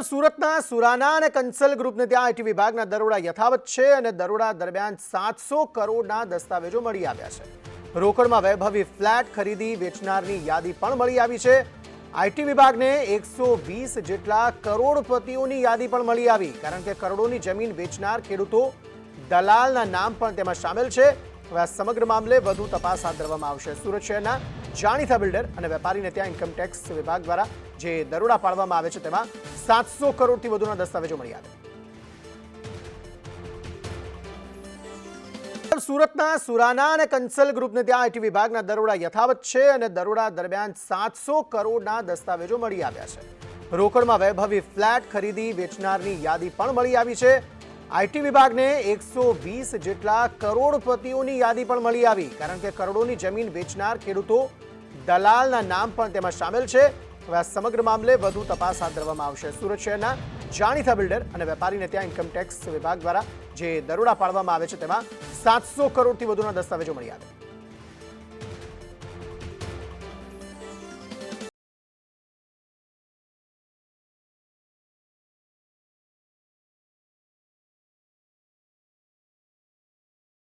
સુરતના સુરાના અને કંસલ ગ્રુપને ત્યાં આઈટી વિભાગના દરોડા યથાવત છે અને દરોડા દરમિયાન 700 કરોડના દસ્તાવેજો મળી આવ્યા છે। રોકડમાં વૈભવી ફ્લેટ ખરીદી વેચનારની યાદી પણ મળી આવી છે। આઈટી વિભાગને 120 જેટલા કરોડપતિઓની યાદી પણ મળી આવી, કારણ કે કરોડોની જમીન વેચનાર ખેડૂતો દલાલના નામ પણ તેમાં સામેલ છે। હવે આ સમગ્ર મામલે વધુ તપાસ હાથ ધરવામાં આવશે। સુરત શહેરના જાણીતા બિલ્ડર અને વેપારીને ત્યાં ઇન્કમટેક્સ વિભાગ દ્વારા જે દરોડા પાડવામાં આવે છે તેમાં 700 કરોડથી વધુના દસ્તાવેજો મળી આવ્યા। સુરતના સુરાના અને કંસલ ગ્રુપને ત્યાં આઈટી વિભાગના દરોડા યથાવત છે અને દરોડા દરમિયાન 700 કરોડના દસ્તાવેજો મળી આવ્યા છે। રોકડમાં વૈભવી ફ્લેટ ખરીદી વેચનારની યાદી પણ મળી આવી છે। આઈટી વિભાગને 120 જેટલા કરોડપતિઓની યાદી પણ મળી આવી, કારણ કે કરોડોની જમીન વેચનાર ખેડૂતો દલાલના નામ પણ તેમાં સામેલ છે। હવે આ સમગ્ર મામલે વધુ તપાસ હાથ ધરવામાં આવશે। સુરત શહેરના જાણીતા બિલ્ડર અને વેપારીને ત્યાં ઇન્કમટેક્સ વિભાગ દ્વારા જે દરોડા પાડવામાં આવે છે તેમાં 700 કરોડથી વધુના દસ્તાવેજો મળી આવ્યા।